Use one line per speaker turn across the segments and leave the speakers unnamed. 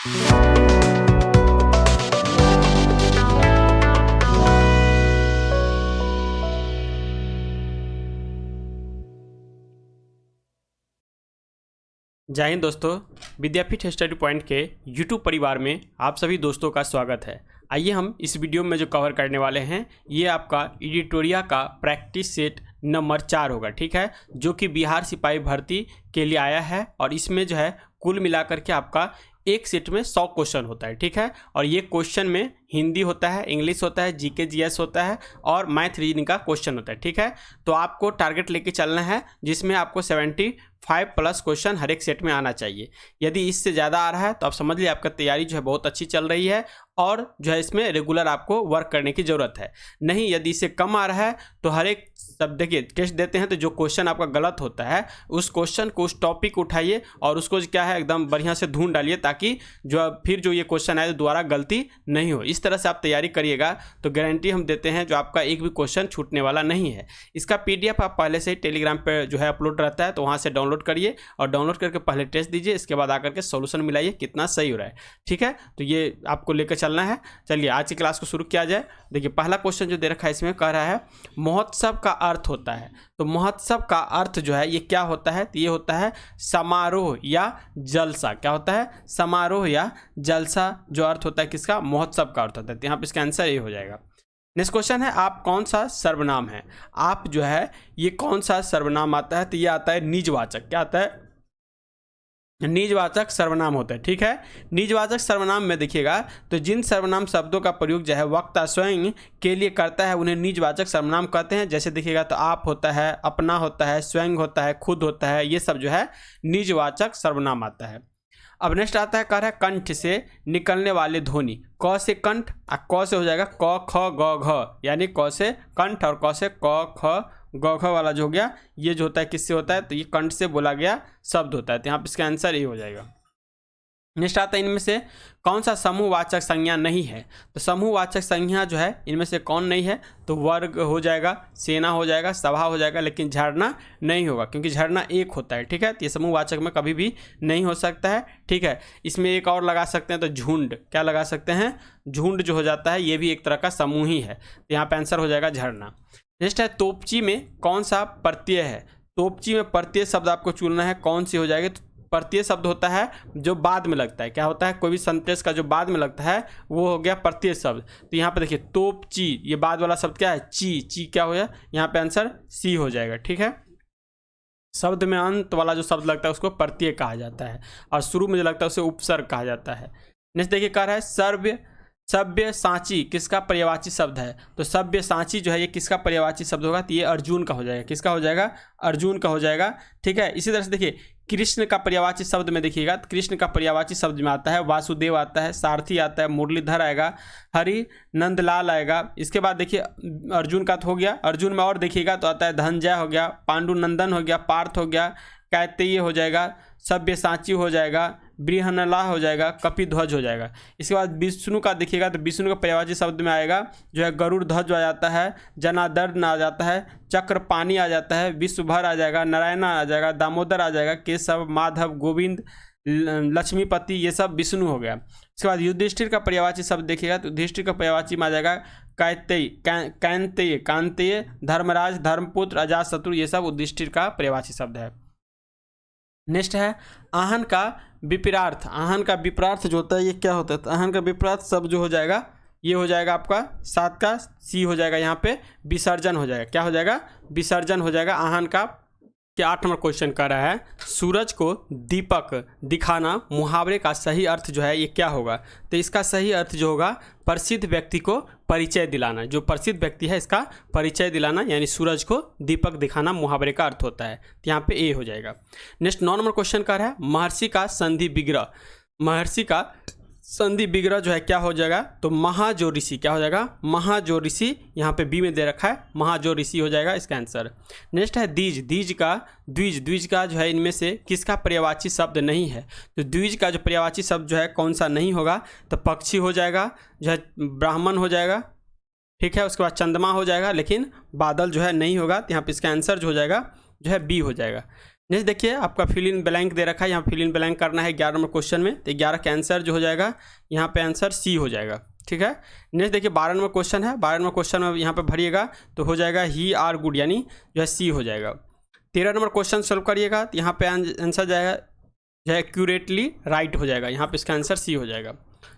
जय हिंद दोस्तों, विद्यापीठ study point के यूट्यूब परिवार में आप सभी दोस्तों का स्वागत है। आइए हम इस वीडियो में जो कवर करने वाले हैं ये आपका एडिटोरिया का प्रैक्टिस सेट नंबर 4 होगा, ठीक है, जो कि बिहार सिपाही भर्ती के लिए आया है। और इसमें जो है कुल मिलाकर के आपका एक सेट में 100 क्वेश्चन होता है, ठीक है। और ये क्वेश्चन में हिंदी होता है, इंग्लिश होता है, जीके जीएस होता है और मैथ रीजनिंग का क्वेश्चन होता है, ठीक है। तो आपको टारगेट लेके चलना है जिसमें आपको 75+ क्वेश्चन हर एक सेट में आना चाहिए। यदि इससे ज़्यादा आ रहा है तो आप समझ लीजिए आपका तैयारी जो है बहुत अच्छी चल रही है और जो है इसमें रेगुलर आपको वर्क करने की ज़रूरत है। नहीं, यदि इससे कम आ रहा है तो हर एक सब देखिए टेस्ट देते हैं तो जो क्वेश्चन आपका गलत होता है उस क्वेश्चन को, उस टॉपिक उठाइए और उसको क्या है एकदम बढ़िया से ढूंढ डालिए ताकि फिर जो ये क्वेश्चन आए दोबारा गलती नहीं हो। इस तरह से आप तैयारी करिएगा तो गारंटी हम देते हैं जो आपका एक भी क्वेश्चन छूटने वाला नहीं है। इसका PDF आप पहले से ही टेलीग्राम पर जो है अपलोड रहता है, तो वहाँ से डाउनलोड करिए और डाउनलोड करके पहले टेस्ट दीजिए, इसके बाद आकर के सॉल्यूशन मिलाइए कितना सही हो रहा है, ठीक है। तो ये आपको लेकर चलना है। चलिए आज की क्लास को शुरू किया जाए। देखिए पहला क्वेश्चन जो दे रखा है इसमें कह रहा है महोत्सव का अर्थ होता है। तो महोत्सव का अर्थ जो है ये क्या होता है? तो ये होता है समारोह या जलसा। क्या होता है? समारोह या जलसा जो अर्थ होता है किसका? महोत्सव का अर्थ होता है। तो यहाँ पे इसका आंसर ये हो जाएगा। नेक्स्ट क्वेश्चन है आप कौन सा सर्वनाम है? आप जो है ये कौन सा सर्वनाम आता है? तो ये आता है निजवाचक। क्या आता है? निजवाचक सर्वनाम होता है, ठीक है। निजवाचक सर्वनाम में देखिएगा तो जिन सर्वनाम शब्दों का प्रयोग जो है वक्ता स्वयं के लिए करता है उन्हें निजवाचक सर्वनाम कहते हैं। जैसे देखिएगा तो आप होता है, अपना होता है, स्वयं होता है, खुद होता है, ये सब जो है निजवाचक सर्वनाम आता है। अब नेक्स्ट आता है कह रहा है कंठ से निकलने वाले ध्वनि। क से कंठ, क से हो जाएगा क ख ग घ, यानी क से कंठ और क से क ख ग घ वाला जो हो गया ये जो होता है किससे होता है? तो ये कंठ से बोला गया शब्द होता है। तो यहाँ पे इसका आंसर ये हो जाएगा। नेक्स्ट आता है इनमें से कौन सा समूहवाचक संज्ञा नहीं है? तो समूहवाचक संज्ञा जो है इनमें से कौन नहीं है? तो वर्ग हो जाएगा, सेना हो जाएगा, सभा हो जाएगा, लेकिन झरना नहीं होगा क्योंकि झरना एक होता है, ठीक है। तो ये समूहवाचक में कभी भी नहीं हो सकता है, ठीक है। इसमें एक और लगा सकते हैं तो झुंड। क्या लगा सकते हैं? झुंड जो हो जाता है ये भी एक तरह का समूह ही है। तो यहाँ पे आंसर हो जाएगा झरना। नेक्स्ट है तोपची में कौन सा प्रत्यय है? तोपची में प्रत्यय शब्द आपको चुनना है, कौन सी हो जाएगी? तो प्रत्यय शब्द होता है जो बाद में लगता है। क्या होता है? कोई भी सेंटेंस का जो बाद में लगता है वो हो गया प्रत्यय शब्द। तो यहाँ पे देखिए तोपची, ये बाद वाला शब्द क्या है? ची। ची क्या हो गया? यहाँ पे आंसर सी हो जाएगा, ठीक है। शब्द में अंत वाला जो शब्द लगता है उसको प्रत्यय कहा जाता है और शुरू में जो लगता है उसे उपसर्ग कहा जाता है। नेक्स्ट देखिए कह रहा है सब्यसाची किसका पर्यायवाची शब्द है? तो सब्यसाची जो है ये किसका पर्यायवाची शब्द होगा? तो ये अर्जुन का हो जाएगा। किसका हो जाएगा? अर्जुन का हो जाएगा, ठीक है। इसी तरह से देखिए कृष्ण का पर्यायवाची शब्द में देखिएगा तो कृष्ण का पर्यायवाची शब्द में आता है वासुदेव आता है, सारथी आता है, मुरलीधर आएगा, हरि नंदलाल आएगा। इसके बाद देखिए अर्जुन का तो हो गया। अर्जुन में और देखिएगा तो आता है धनंजय हो गया, पांडुनंदन हो गया, पार्थ हो गया, कैतेय हो जाएगा, सब्यसाची हो जाएगा, बृहन्नला हो जाएगा, कपिध्वज हो जाएगा। इसके बाद विष्णु का देखिएगा तो विष्णु का पर्यायवाची शब्द में आएगा जो है गरुड़ ध्वज आ जाता है, जनार्दन आ जाता है, चक्रपाणी आ जाता है, विश्वभर आ जाएगा, नारायण आ जाएगा, दामोदर आ जाएगा, केशव, माधव, गोविंद, लक्ष्मीपति, ये सब विष्णु हो गया। इसके बाद युधिष्ठिर का पर्यायवाची शब्द देखिएगा तो युधिष्ठिर का पर्यायवाची में आ जाएगा कैतेय, कैंतेय, कांतेय, धर्मराज, धर्मपुत्र, अजातशत्रु, ये सब युधिष्ठिर का पर्यायवाची शब्द है। नेक्स्ट है आहन का विपरार्थ। आहन का विपरार्थ जो होता है ये क्या होता है? तो आहन का विपरार्थ शब्द जो हो जाएगा ये हो जाएगा आपका 7 का सी हो जाएगा, यहाँ पे विसर्जन हो जाएगा। क्या हो जाएगा? विसर्जन हो जाएगा आहन का। क्या 8 नंबर क्वेश्चन कर रहा है सूरज को दीपक दिखाना मुहावरे का सही अर्थ जो है ये क्या होगा? तो इसका सही अर्थ जो होगा प्रसिद्ध व्यक्ति को परिचय दिलाना। जो प्रसिद्ध व्यक्ति है इसका परिचय दिलाना, यानी सूरज को दीपक दिखाना मुहावरे का अर्थ होता है। तो यहाँ पे ए हो जाएगा। नेक्स्ट 9 नंबर क्वेश्चन कर रहा है महर्षि का संधि विग्रह। महर्षि का संधि विग्रह जो है क्या हो जाएगा? तो महाजो ऋषि। क्या हो जाएगा? महाजो ऋषि। यहाँ पे बी में दे रखा है महाजो ऋषि हो जाएगा इसका आंसर। नेक्स्ट है द्विज। द्विज का द्विज का जो है इनमें से किसका पर्यायवाची शब्द नहीं है? तो द्विज का जो पर्यायवाची शब्द जो है कौन सा नहीं होगा? तो पक्षी हो जाएगा, जो है ब्राह्मण हो जाएगा, ठीक है। उसके बाद चंद्रमा हो जाएगा, लेकिन बादल जो है नहीं होगा। तो यहाँ पे इसका आंसर जो हो जाएगा जो है बी हो जाएगा। नेक्स्ट देखिए आपका फिल इन ब्लैंक दे रखा है, यहाँ फिल इन ब्लैंक करना है 11 नंबर क्वेश्चन में। तो 11 का आंसर जो हो जाएगा यहाँ पे आंसर सी हो जाएगा, ठीक है। नेक्स्ट देखिए 12 नंबर क्वेश्चन है, 12 नंबर क्वेश्चन में यहाँ पे भरिएगा तो हो जाएगा ही आर गुड, यानी जो है सी हो जाएगा। 13 नंबर क्वेश्चन सॉल्व करिएगा तो यहाँ पे आंसर जाएगा जो है एक्यूरेटली राइट हो जाएगा, यहाँ पे इसका आंसर सी हो जाएगा।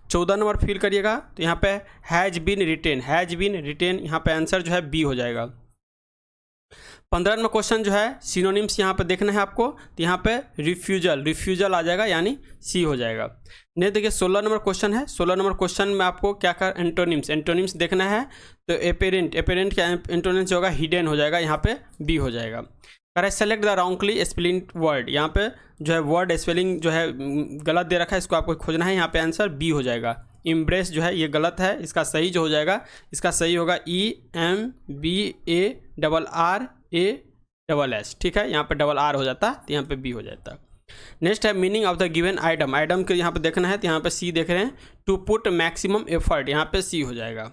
14 नंबर फिल करिएगा तो यहाँ पे हैज़ बीन रिटेन, यहाँ पे आंसर जो है बी हो जाएगा। 15 नंबर क्वेश्चन जो है सिनोनिम्स यहाँ पे देखना है आपको, तो यहाँ पे रिफ्यूजल आ जाएगा, यानी सी हो जाएगा। नहीं देखिए 16 नंबर क्वेश्चन है, 16 नंबर क्वेश्चन में आपको क्या कर एंटोनिम्स देखना है। तो एपेरेंट का एंटोनिम्स होगा हिडन हो जाएगा, यहाँ पे बी हो जाएगा। करें select the wrongly spelling word, यहाँ पे जो है वर्ड स्पेलिंग जो है गलत दे रखा है, इसको आपको खोजना है, यहाँ पे आंसर बी हो जाएगा। इम्ब्रेस जो है ये गलत है, इसका सही जो हो जाएगा, इसका सही होगा EMBARRASS, ठीक है। यहाँ पे डबल आर हो जाता तो यहाँ पे बी हो जाता। नेक्स्ट है meaning of the given item के यहाँ पे देखना है, तो यहाँ पे सी देख रहे हैं, टू पुट मैक्सिमम एफर्ट, यहाँ पे सी हो जाएगा।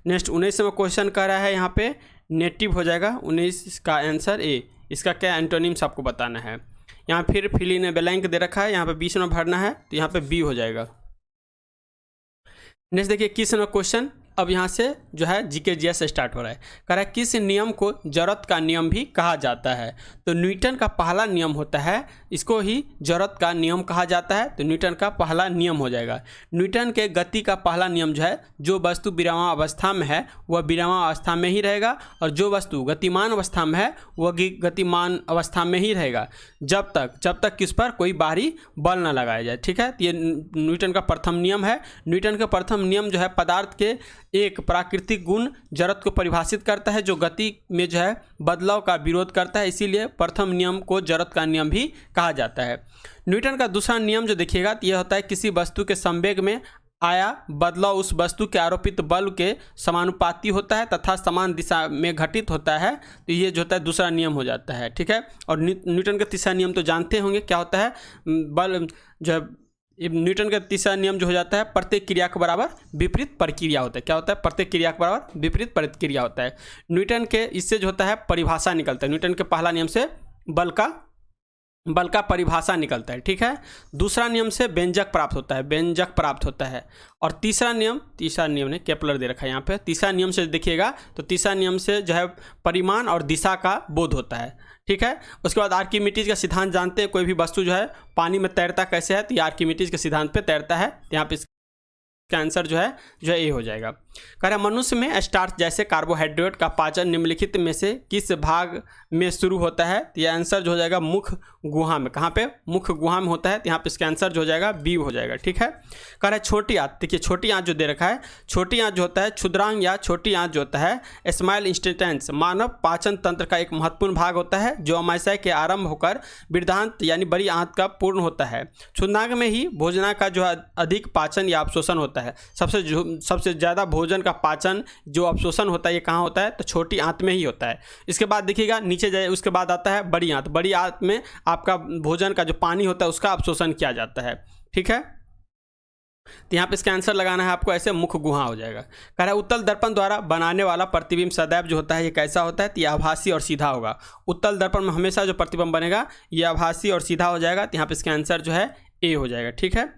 नेक्स्ट 19वां क्वेश्चन कह रहा है, यहाँ पे नेटिव हो जाएगा, 19 का आंसर ए। इसका क्या एंटोनिम्स आपको बताना है। यहाँ फिर फिल इन ब्लैंक दे रखा है, यहाँ पे 20 में भरना है, तो यहाँ पे बी हो जाएगा। नेक्स्ट देखिए 21वां क्वेश्चन, अब यहाँ से जो है जीके जीएस स्टार्ट हो रहा है। कह रहा है किस नियम को जरूरत का नियम भी कहा जाता है। तो न्यूटन का पहला नियम होता है, इसको ही जरूरत का नियम कहा जाता है। तो न्यूटन का पहला नियम हो जाएगा। न्यूटन के गति का पहला नियम जो है, जो वस्तु विरामां अवस्था में है वह विरामां अवस्था में ही रहेगा, और जो वस्तु गतिमान अवस्था में है वह गतिमान अवस्था में ही रहेगा, जब तक किस पर कोई बाहरी बल न लगाया जाए, ठीक है। तो ये न्यूटन का प्रथम नियम है। न्यूटन का प्रथम नियम जो है पदार्थ के एक प्राकृतिक गुण जड़त्व को परिभाषित करता है, जो गति में जो है बदलाव का विरोध करता है, इसीलिए प्रथम नियम को जड़त्व का नियम भी कहा जाता है। न्यूटन का दूसरा नियम जो देखिएगा तो यह होता है, किसी वस्तु के संवेग में आया बदलाव उस वस्तु के आरोपित बल के समानुपाती होता है तथा समान दिशा में घटित होता है। तो ये जो होता है दूसरा नियम हो जाता है, ठीक है। और न्यूटन का तीसरा नियम तो जानते होंगे क्या होता है, बल जो न्यूटन का तीसरा नियम जो हो जाता है, प्रत्येक क्रिया के बराबर विपरीत प्रक्रिया होता है। क्या होता है, प्रत्येक क्रिया के बराबर विपरीत प्रक्रिया होता है। न्यूटन के इससे जो होता है परिभाषा निकलता है, न्यूटन के पहला नियम से बल का परिभाषा निकलता है, ठीक है। दूसरा नियम से व्यंजक प्राप्त होता है, और तीसरा नियम ने केपलर दे रखा है यहाँ पे। तीसरा नियम से देखिएगा तो तीसरा नियम से जो है परिमाण और दिशा का बोध होता है, ठीक है। उसके बाद आर्किमिडीज का सिद्धांत जानते हैं, कोई भी वस्तु जो है पानी में तैरता कैसे है, तो ये आर्किमिडीज के सिद्धांत पे तैरता है। यहाँ पे इसका आंसर जो है ए हो जाएगा। कह रहा मनुष्य में स्टार्च जैसे कार्बोहाइड्रेट का पाचन निम्नलिखित में से किस भाग में शुरू होता है। तो यह आंसर जो हो जाएगा मुख गुहा में। कहाँ पे, मुख गुहा में होता है, तो यहाँ पे इसका आंसर जो हो जाएगा बी हो जाएगा, ठीक है। कह रहा है छोटी आंत, देखिए छोटी आंत जो दे रखा है, छोटी आंत जो होता है क्षुद्रांग या छोटी आंत जो होता है स्मॉल इंटेस्टाइन मानव पाचन तंत्र का एक महत्वपूर्ण भाग होता है, जो अमाशय के आरंभ होकर वृद्धांत यानी बड़ी आंत का पूर्ण होता है। क्षुद्रांग में ही भोजना का जो अधिक पाचन या अवशोषण होता है। सबसे ज़्यादा भोजन का पाचन जो अवशोषण होता है ये कहाँ होता है, तो छोटी आंत में ही होता है। इसके बाद देखिएगा नीचे जाए, उसके बाद आता है बड़ी आंत। बड़ी आंत में आपका भोजन का जो पानी होता है उसका अवशोषण किया जाता है, ठीक है। तो यहाँ पे इसका आंसर लगाना है आपको, ऐसे मुख गुहा हो जाएगा। कह रहा है उत्तल दर्पण द्वारा बनाने वाला प्रतिबिंब सदैव जो होता है ये कैसा होता है, तो ये आभासी और सीधा होगा। उत्तल दर्पण में हमेशा जो प्रतिबिंब बनेगा ये आभासी और सीधा हो जाएगा। तो यहाँ पे इसका आंसर जो है ए हो जाएगा, ठीक है।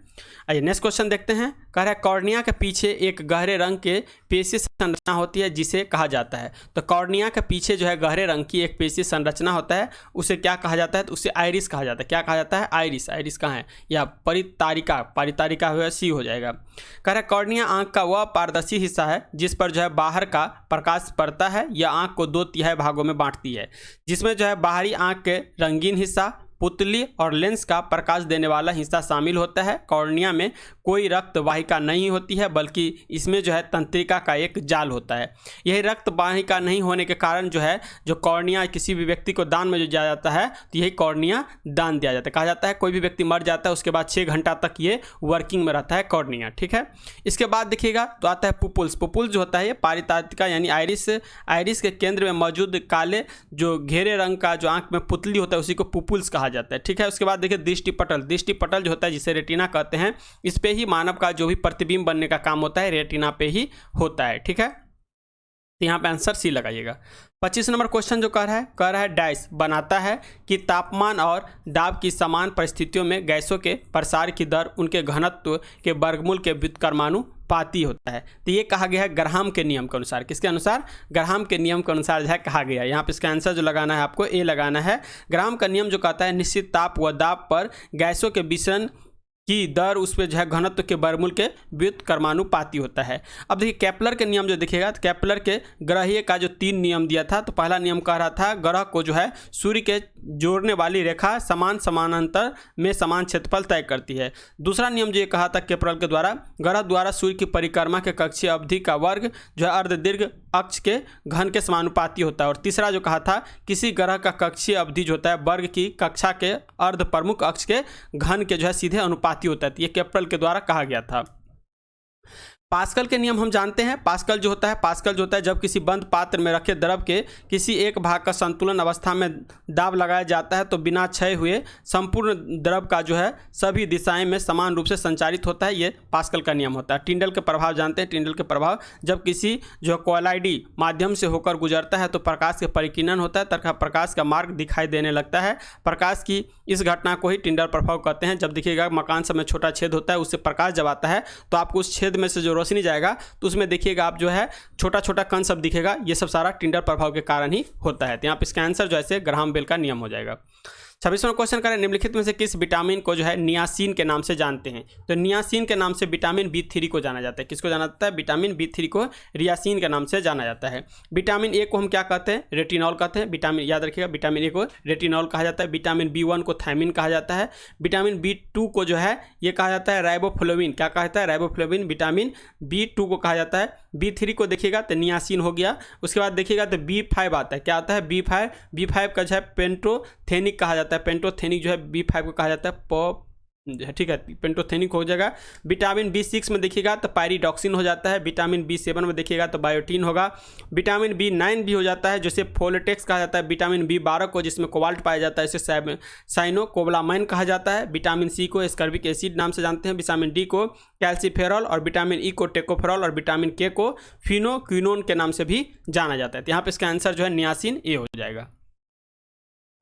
आइए नेक्स्ट क्वेश्चन देखते हैं। कह रहा है कॉर्निया के पीछे एक गहरे रंग के पेशी संरचना होती है जिसे कहा जाता है। तो कॉर्निया के पीछे जो है गहरे रंग की एक पेशी संरचना होता है, उसे क्या कहा जाता है, तो उसे आइरिस कहा जाता है। क्या कहा जाता है, आइरिस कहाँ है, या परितारिका हुआ सी हो जाएगा। कह रहा है कॉर्निया आंख का वह पारदर्शी हिस्सा है जिस पर जो है बाहर का प्रकाश पड़ता है। यह आंख को 2/3 भागों में बांटती है, जिसमें जो है बाहरी आंख के रंगीन हिस्सा, पुतली और लेंस का प्रकाश देने वाला हिस्सा शामिल होता है। कॉर्निया में कोई रक्त वाहिका नहीं होती है, बल्कि इसमें जो है तंत्रिका का एक जाल होता है। यही रक्त वाहिका नहीं होने के कारण जो है जो कॉर्निया किसी भी व्यक्ति को दान में जो दिया जाता है तो यही कॉर्निया दान दिया जाता है। कहा जाता है कोई भी व्यक्ति मर जाता है उसके बाद 6 घंटा तक ये वर्किंग में रहता है कॉर्निया, ठीक है। इसके बाद देखिएगा तो आता है पुपुल्स जो होता है ये पारितारिका यानी आइरिस के केंद्र में मौजूद काले जो घेरे रंग का जो आंख में पुतली होता है उसी को पुपुल्स कहा जाता है, ठीक है। उसके बाद देखिए दृष्टिपटल जो होता है जिसे रेटिना कहते हैं, इस पे ही मानव का जो भी प्रतिबिंब बनने का काम होता है रेटिना पे ही होता है, ठीक है। तो यहाँ पे आंसर सी लगाइएगा। 25 नंबर क्वेश्चन जो कह रहा है डैश बनाता है कि तापमान और दाब की समान परिस्थितियों में गैसों के प्रसार की दर उनके घनत्व के वर्गमूल के व्युत्क्रमानुपाती होता है। तो ये कहा गया है ग्राहम के नियम के अनुसार। किसके अनुसार? ग्राहम के नियम के अनुसार जो है कहा गया है। यहाँ पे इसका आंसर जो लगाना है आपको ए लगाना है। ग्राहम का नियम जो कहता है निश्चित ताप व दाब पर गैसों के विचलन की दर उस पर जो है घनत्व के वर्गमूल के व्युत्क्रमानुपाती होता है। अब देखिए केपलर के नियम जो देखिएगा तो केपलर के ग्रहीय का जो 3 नियम दिया था, तो पहला नियम कह रहा था ग्रह को जो है सूर्य के जोड़ने वाली रेखा समान समानांतर में समान क्षेत्रफल तय करती है। दूसरा नियम जो ये कहा था केपलर के द्वारा ग्रह द्वारा सूर्य की परिक्रमा के कक्षीय अवधि का वर्ग जो है अर्धदीर्घ अक्ष के घन के समानुपाती होता है। और तीसरा जो कहा था किसी ग्रह का कक्षीय अवधि जो होता है वर्ग की कक्षा के अर्ध प्रमुख अक्ष के घन के जो है सीधे अनुपाती होता है। ये केपलर के द्वारा कहा गया था। पास्कल के नियम हम जानते हैं। पास्कल जो होता है जब किसी बंद पात्र में रखे द्रव के किसी एक भाग का संतुलन अवस्था में दाब लगाया जाता है तो बिना क्षय हुए संपूर्ण द्रव का जो है सभी दिशाएं में समान रूप से संचारित होता है। ये पास्कल का नियम होता है। टिंडल के प्रभाव जानते हैं। टिंडल के प्रभाव जब किसी जो कोलाइडी माध्यम से होकर गुजरता है तो प्रकाश के परिकीर्णन होता है तथा प्रकाश का मार्ग दिखाई देने लगता है। प्रकाश की इस घटना को ही टिंडल प्रभाव कहते हैं। जब देखिएगा मकान सब में छोटा छेद होता है, उससे प्रकाश जब आता है तो आपको उस छेद में से जो रोशनी जाएगा तो उसमें देखिएगा आप जो है छोटा छोटा कण सब दिखेगा। ये सब सारा टिंडल प्रभाव के कारण ही होता है। तो यहाँ पे इसका आंसर जो है ग्राहम बेल का नियम हो जाएगा। 26वां क्वेश्चन करें निम्नलिखित में से किस विटामिन को जो है नियासिन के नाम से जानते हैं? तो नियासिन के नाम से विटामिन B3 को जाना जाता है। किसको जाना जाता है? विटामिन B3 को रियासिन के नाम से जाना जाता है। विटामिन ए को हम क्या कहते हैं? रेटिनॉल कहते हैं। विटामिन याद रखिएगा विटामिन ए को रेटिनॉल कहा जाता है। विटामिन B1 को थायमिन कहा जाता है। विटामिन B2 को जो है ये कहा जाता है राइबोफ्लेविन। क्या कहा जाता है? राइबोफ्लेविन। विटामिन B2 को कहा जाता है। B3 को देखिएगा तो नियासिन हो गया। उसके बाद देखिएगा तो B5 आता है। क्या आता है? B5 का जो है पेंटोथेनिक कहा जाता है। पेंटोथेनिक जो है B5 को कहा जाता है ठीक है, पेंटोथेनिक हो जाएगा। विटामिन B6 में देखिएगा तो पायरिडॉक्सिन हो जाता है। विटामिन B7 में देखिएगा तो बायोटीन होगा। विटामिन B9 भी हो जाता है जिसे फोलेटेक्स कहा जाता है। विटामिन B12 को जिसमें कोबाल्ट पाया जाता है इसे साइनोकोबालामाइन कहा जाता है। विटामिन C को एस्कर्बिक एसिड नाम से जानते हैं। विटामिन D को कैल्सीफेरॉल और विटामिन E को टेकोफेरॉल और विटामिन K को फिनोक्विनोन के नाम से भी जाना जाता है। तो यहाँ पे इसका आंसर जो है नियासिन ए हो जाएगा।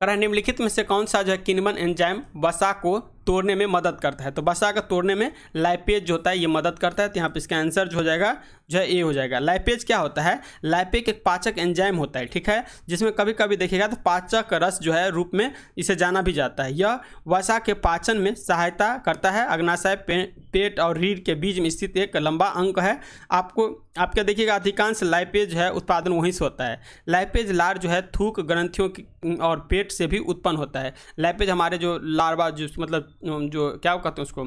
निम्नलिखित में से कौन सा जो है किन्वन एंजाइम वसा को तोड़ने में मदद करता है? तो वसा का तोड़ने में लाइपेज जो होता है ये मदद करता है। तो यहाँ पे इसका आंसर जो हो जाएगा जो है ए हो जाएगा। लाइपेज क्या होता है? लाइपेज एक पाचक एंजाइम होता है, ठीक है, जिसमें कभी कभी देखिएगा तो पाचक रस जो है रूप में इसे जाना भी जाता है। यह वसा के पाचन में सहायता करता है। अग्नाशय पेट और रीढ़ के बीच में स्थित एक लंबा अंग है। आपके देखिएगा अधिकांश लाइपेज है उत्पादन वहीं से होता है। लाइपेज लार जो है थूक ग्रंथियों और पेट से भी उत्पन्न होता है। लाइपेज हमारे जो लार्वा जो मतलब जो क्या कहते हैं उसको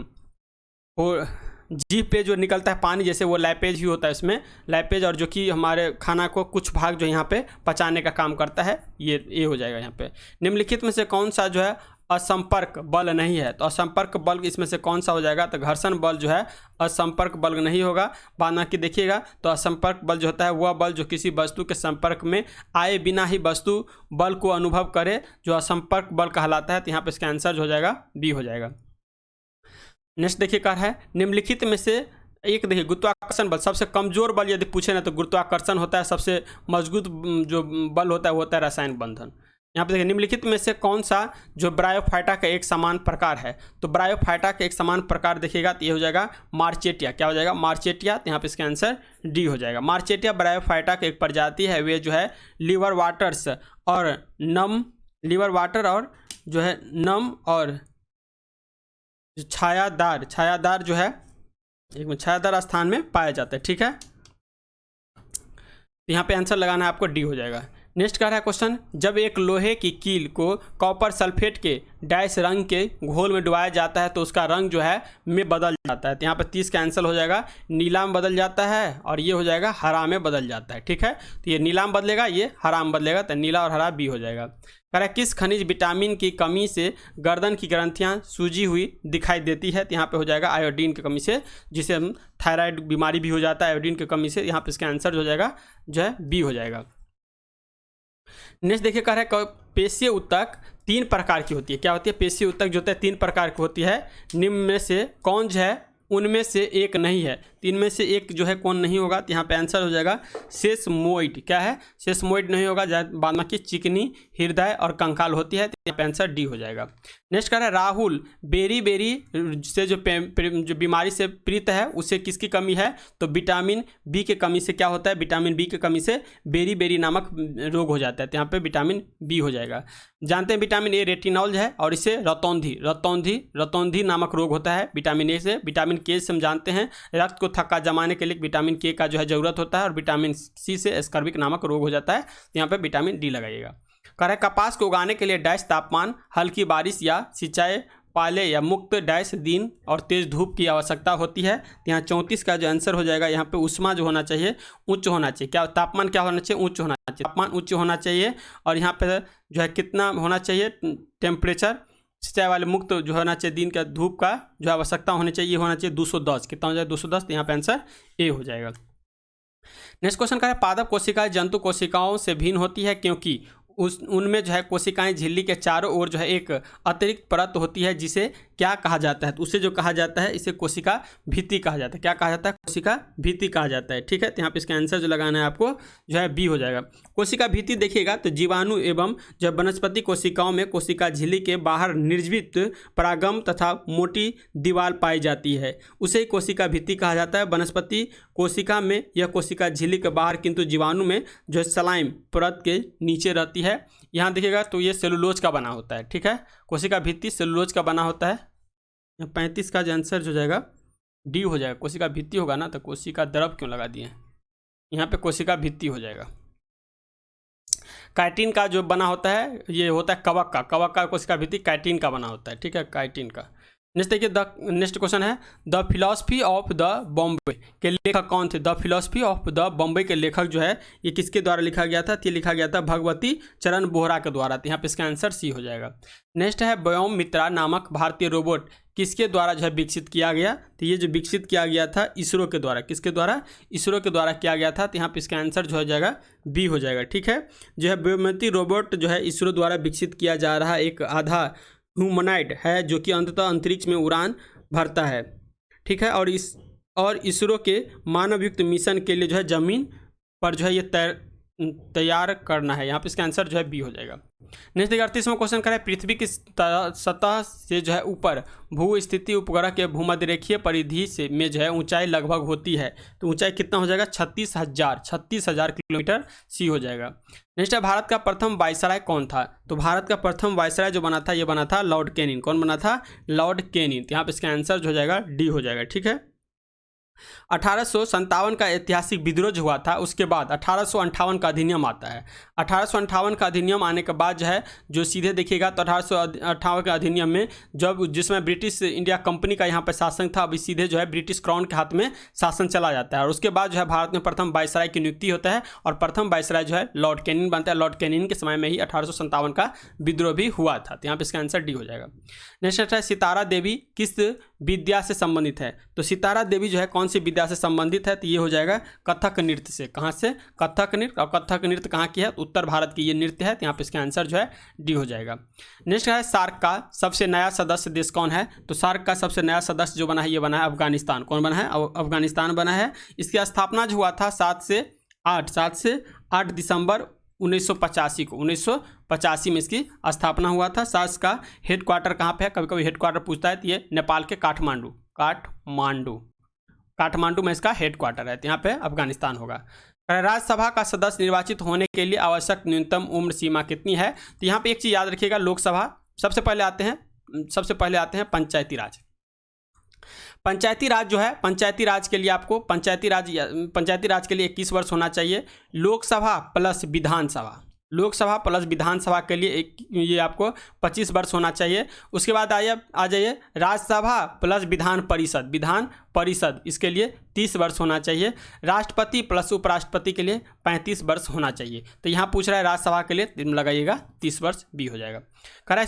वो जीभ पे जो निकलता है पानी जैसे वो लाइपेज ही होता है इसमें। लाइपेज और जो कि हमारे खाना को कुछ भाग जो यहाँ पे पचाने का काम करता है ये हो जाएगा। यहाँ पे निम्नलिखित में से कौन सा जो है असंपर्क बल नहीं है? तो असंपर्क बल इसमें से कौन सा हो जाएगा? तो घर्षण बल जो है असंपर्क बल नहीं होगा। बाकी देखिएगा तो असंपर्क बल जो होता है वह बल जो किसी वस्तु के संपर्क में आए बिना ही वस्तु बल को अनुभव करे जो असंपर्क बल कहलाता है। तो यहाँ पे इसका आंसर जो हो जाएगा बी हो जाएगा। नेक्स्ट देखिए कर है निम्नलिखित में से एक देखिए गुरुत्वाकर्षण बल सबसे कमजोर बल यदि पूछे ना तो गुरुत्वाकर्षण होता है। सबसे मजबूत जो बल होता है वो होता है रासायनिक बंधन। यहाँ पे देखिए निम्नलिखित में से कौन सा जो ब्रायोफाइटा का एक समान प्रकार है? तो ब्रायोफाइटा का एक समान प्रकार देखिएगा तो ये हो जाएगा मार्चेटिया। क्या हो जाएगा? मार्चेटिया। तो यहाँ पे इसका आंसर डी हो जाएगा। मार्चेटिया ब्रायोफाइटा का एक प्रजाति है। वे जो है लिवर वाटर और नम और छायादार जो है एक छायादार स्थान में पाया जाता है, ठीक है। तो यहाँ पे आंसर लगाना है आपको डी हो जाएगा। नेक्स्ट कह रहा है क्वेश्चन जब एक लोहे की कील को कॉपर सल्फेट के डैश रंग के घोल में डुबाया जाता है तो उसका रंग जो है में बदल जाता है। तो यहाँ पर 30 का आंसर हो जाएगा नीला में बदल जाता है और ये हो जाएगा हरा में बदल जाता है, ठीक है। तो ये नीला में बदलेगा, ये हरा में बदलेगा, तो नीला और हरा बी हो जाएगा। कह रहा है किस खनिज विटामिन की कमी से गर्दन की ग्रंथियां सूजी हुई दिखाई देती है? तो यहाँ पे हो जाएगा आयोडीन की कमी से, जिसे हम थायराइड बीमारी भी हो जाता है आयोडीन की कमी से। यहाँ पे इसका आंसर हो जाएगा जो है बी हो जाएगा। नेक्स्ट देखिए कह रहा है पेशीय ऊतक 3 प्रकार की होती है। क्या होती है? पेशीय ऊतक जो होता है 3 प्रकार की होती है। निम्न में से कौन जो है उनमें से एक नहीं है। तो इनमें से एक जो है कौन नहीं होगा, तो यहाँ पे आंसर हो जाएगा सेसमोइड। क्या है, सेसमोइड नहीं होगा, बाद में की चिकनी, हृदय और कंकाल होती है, तो यहाँ पे आंसर डी हो जाएगा। नेक्स्ट कह रहा है राहुल बेरी से जो बीमारी से पीड़ित है उसे किसकी कमी है, तो विटामिन बी के कमी से क्या होता है, विटामिन बी के कमी से बेरी नामक रोग हो जाता है, तो यहाँ पे विटामिन बी हो जाएगा। जानते हैं विटामिन ए रेटिनॉल है और इसे रतौंधी नामक रोग होता है विटामिन ए से। विटामिन के से हम जानते हैं रक्त को थक्का जमाने के लिए विटामिन के का जो है जरूरत होता है, और विटामिन सी से स्कर्विक नामक रोग हो जाता है, तो यहाँ पे विटामिन डी लगाइएगा। कह रहा है कपास को उगाने के लिए डैश तापमान, हल्की बारिश या सिंचाई पाले या मुक्त डैश दिन और तेज धूप की आवश्यकता होती है। तो यहाँ 34 का जो आंसर हो जाएगा, यहाँ पे उष्मा जो होना चाहिए उच्च होना चाहिए। क्या तापमान क्या होना चाहिए, उच्च होना चाहिए, तापमान उच्च होना चाहिए। और यहाँ पे जो है कितना होना चाहिए टेम्परेचर, सिंचाई वाले मुक्त जो होना चाहिए, दिन का धूप का जो आवश्यकता होनी चाहिए होना चाहिए 210। कितना हो जाएगा 210, तो यहाँ पे आंसर ए हो जाएगा। नेक्स्ट क्वेश्चन का है पादप कोशिकाएं जंतु कोशिकाओं से भिन्न होती है क्योंकि उनमें जो है कोशिकाएं झिल्ली के चारों ओर जो है एक अतिरिक्त परत होती है जिसे क्या कहा जाता है, तो उसे जो कहा जाता है इसे कोशिका भित्ति कहा जाता है। क्या कहा जाता है, कोशिका भित्ति कहा जाता है। ठीक है, तो यहाँ पे इसका आंसर जो लगाना है आपको जो है बी हो जाएगा। कोशिका भित्ति देखिएगा तो जीवाणु एवं जब वनस्पति कोशिकाओं में कोशिका झिल्ली के बाहर निर्जीवित परागम तथा मोटी दीवार पाई जाती है, उसे कोशिका भित्ति कहा जाता है। वनस्पति कोशिका में यह कोशिका झिल्ली के बाहर किंतु जीवाणु में जो है सलाइम परत के नीचे रहती है। यहाँ देखिएगा तो ये सेलुलोज का बना होता है। ठीक है, कोशिका भित्ति सेलुलोज का बना होता है। 35 का जो आंसर हो जाएगा डी हो जाएगा। कोशिका भित्ति होगा ना, तो कोशिका द्रव क्यों लगा दिए, यहाँ पे कोशिका भित्ति हो जाएगा। काइटिन का जो बना होता है ये होता है कवक का कोशिका भित्ति काइटिन का बना होता है। ठीक है, काइटिन का। नेक्स्ट देखिए नेक्स्ट क्वेश्चन है the philosophy of the Bombay के लेखक कौन थे। The philosophy of the Bombay के लेखक जो है ये किसके द्वारा लिखा गया था, ये लिखा गया था भगवती चरण बोहरा के द्वारा। तो यहाँ पे इसका आंसर सी हो जाएगा। नेक्स्ट है व्योम मित्रा नामक भारतीय रोबोट किसके द्वारा जो है विकसित किया गया, तो ये जो विकसित किया गया था इसरो के द्वारा। किसके द्वारा, इसरो के द्वारा किया गया था। तो यहाँ पे इसका आंसर जो हो जाएगा बी हो जाएगा। ठीक है, जो है व्योमती रोबोट जो है इसरो द्वारा विकसित किया जा रहा एक आधा ह्यूमनॉइड है जो कि अंततः अंतरिक्ष में उड़ान भरता है। ठीक है, और इसरो के मानवयुक्त मिशन के लिए जो है जमीन पर जो है ये तैयार करना है। यहाँ पे इसका आंसर जो है बी हो जाएगा। नेक्स्ट 38वां क्वेश्चन करें पृथ्वी की सतह से जो है ऊपर भू स्थिति उपग्रह के भूमध्य रेखीय परिधि से में जो है ऊंचाई लगभग होती है, तो ऊंचाई कितना हो जाएगा 36,000 किलोमीटर सी हो जाएगा। नेक्स्ट है भारत का प्रथम वायसराय कौन था, तो भारत का प्रथम वायसराय जो बना था ये बना था लॉर्ड कैनिंग। कौन बना था, लॉर्ड कैनिंग। तो यहाँ पे इसका आंसर जो हो जाएगा डी हो जाएगा। ठीक है, 1857 का ऐतिहासिक विद्रोह जो हुआ था उसके बाद 1858 का अधिनियम आता है। 1858 का अधिनियम आने के बाद जो है जो सीधे देखिएगा तो 1858 के अधिनियम में जब जिसमें ब्रिटिश इंडिया कंपनी का यहाँ पर शासन था, अभी सीधे जो है ब्रिटिश क्राउन के हाथ में शासन चला जाता है। और उसके बाद जो है भारत में प्रथम वायसराय की नियुक्ति होता है और प्रथम वायसराय जो है लॉर्ड कैनिंग बनता है। लॉर्ड कैनिंग के समय में ही 1857 का विद्रोह भी हुआ था। तो यहाँ पे इसका आंसर डी हो जाएगा। नेक्स्ट है सितारा देवी किस विद्या से संबंधित है, तो सितारा देवी जो है कौन सी विद्या से संबंधित है, तो ये हो जाएगा कथक नृत्य से। कहाँ से, कथक नृत्य। और कथक नृत्य कहाँ की है, उत्तर भारत की ये नृत्य है। तो यहाँ पे इसका आंसर जो है डी हो जाएगा। नेक्स्ट है सार्क का सबसे नया सदस्य देश कौन है, तो सार्क का सबसे नया सदस्य जो बना है ये बना है अफगानिस्तान। कौन बना है, अफगानिस्तान बना है। इसकी स्थापना जो हुआ था 7 से 8 दिसंबर 1985 को, 1985 में इसकी स्थापना हुआ था। सार्क का हेडक्वार्टर कहाँ पे है, कभी कभी हेडक्वार्टर पूछता है, तो ये नेपाल के काठमांडू में इसका हेडक्वार्टर है। तो यहाँ पे अफगानिस्तान होगा। राज्यसभा का सदस्य निर्वाचित होने के लिए आवश्यक न्यूनतम उम्र सीमा कितनी है, तो यहाँ पे एक चीज़ याद रखिएगा, लोकसभा सबसे पहले आते हैं पंचायती राज। पंचायती राज जो है, पंचायती राज के लिए आपको पंचायती राज के लिए 21 वर्ष होना चाहिए। लोकसभा प्लस विधानसभा के लिए ये आपको 25 वर्ष होना चाहिए। उसके बाद आ जाइए राज्यसभा प्लस विधान परिषद इसके लिए 30 वर्ष होना चाहिए। राष्ट्रपति प्लस उपराष्ट्रपति के लिए 35 वर्ष होना चाहिए। तो यहाँ पूछ रहा है राज्यसभा के लिए लगाइएगा 30 वर्ष बी हो जाएगा। कह रहा है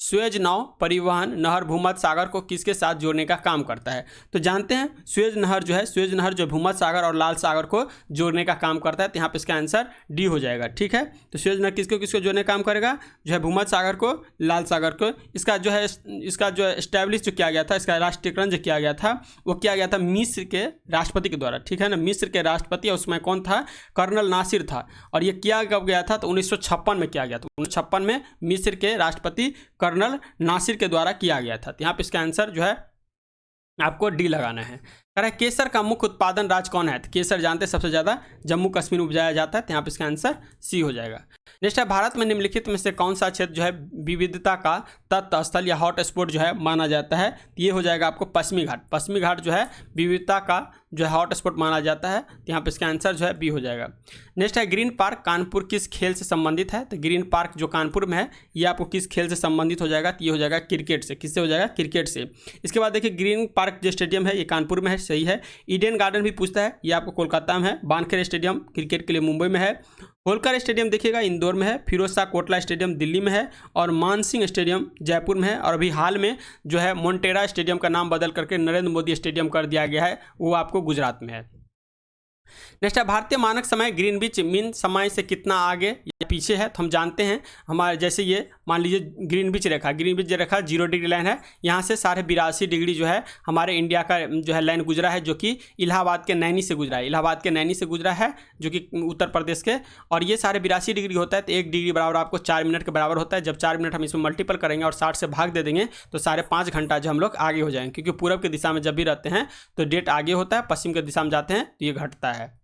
सुएज नाव परिवहन नहर भूमध्य सागर को किसके साथ जोड़ने का काम करता है? तो जानते हैं सुएज नहर जो है, सुएज नहर जो भूमध्य सागर और लाल सागर को जोड़ने का काम करता है। तो यहाँ पे इसका आंसर डी हो जाएगा। ठीक है, तो सुएज नहर किसको किसको जोड़ने का काम करेगा? जो है भूमध्य सागर को, लाल सागर को। इसका जो है एस्टैब्लिश जो किया गया था, इसका राष्ट्रीयकरण जो किया गया था वो किया गया था मिस्र के राष्ट्रपति के द्वारा। ठीक है ना, मिस्र के राष्ट्रपति, उसमें कौन था? कर्नल नासिर था। और ये किया कब गया था? तो 1956 में किया गया था। 1956 में मिस्र के राष्ट्रपति कर्नल नासिर के द्वारा किया गया था। तो यहाँ पे इसका आंसर जो है आपको डी लगाना है। कह रहा है केसर का मुख्य उत्पादन राज्य कौन है? तो केसर जानते हैं सबसे ज़्यादा जम्मू कश्मीर में उपजाया जाता है। तो यहाँ पे इसका आंसर सी हो जाएगा। नेक्स्ट है, भारत में निम्नलिखित में से कौन सा क्षेत्र जो है विविधता का तत्व स्थल या हॉट स्पॉट जो है माना जाता है? तो ये हो जाएगा आपको पश्चिमी घाट। पश्चिमी घाट जो है विविधता का जो है हॉट स्पॉट माना जाता है। तो यहाँ पे इसका आंसर जो है बी हो जाएगा। नेक्स्ट है, ग्रीन पार्क कानपुर किस खेल से संबंधित है? तो ग्रीन पार्क जो कानपुर में है ये आपको किस खेल से संबंधित हो जाएगा? तो ये हो जाएगा क्रिकेट से। किससे हो जाएगा? क्रिकेट से। इसके बाद देखिए ग्रीन पार्क जो स्टेडियम है ये कानपुर में है, सही है। ईडन गार्डन भी पूछता है, ये आपको कोलकाता में है। वानखेड़े स्टेडियम क्रिकेट के लिए मुंबई में है। होलकर स्टेडियम देखिएगा इंदौर में है। फिरोज शाह कोटला स्टेडियम दिल्ली में है। और मानसिंह स्टेडियम जयपुर में है। और अभी हाल में जो है मोन्टेरा स्टेडियम का नाम बदल करके नरेंद्र मोदी स्टेडियम कर दिया गया है, वो आपको गुजरात में है। नेक्स्ट है, भारतीय मानक समय ग्रीनविच मीन समय से कितना आगे या पीछे है? तो हम जानते हैं हमारे जैसे ये मान लीजिए ग्रीनविच रेखा 0 डिग्री लाइन है। यहाँ से 82.5 डिग्री जो है हमारे इंडिया का जो है लाइन गुजरा है, जो कि इलाहाबाद के नैनी से गुजरा है। इलाहाबाद के नैनी से गुजरा है जो कि उत्तर प्रदेश के। और ये 82.5 डिग्री होता है। तो 1 डिग्री बराबर आपको 4 मिनट के बराबर होता है। जब 4 मिनट हम इसमें मल्टीपल करेंगे और 60 से भाग दे देंगे तो 5.5 घंटा जो हम लोग आगे हो जाएंगे, क्योंकि पूरब की दिशा में जब भी रहते हैं तो डेट आगे होता है, पश्चिम की दिशा में जाते हैं तो ये घटता है।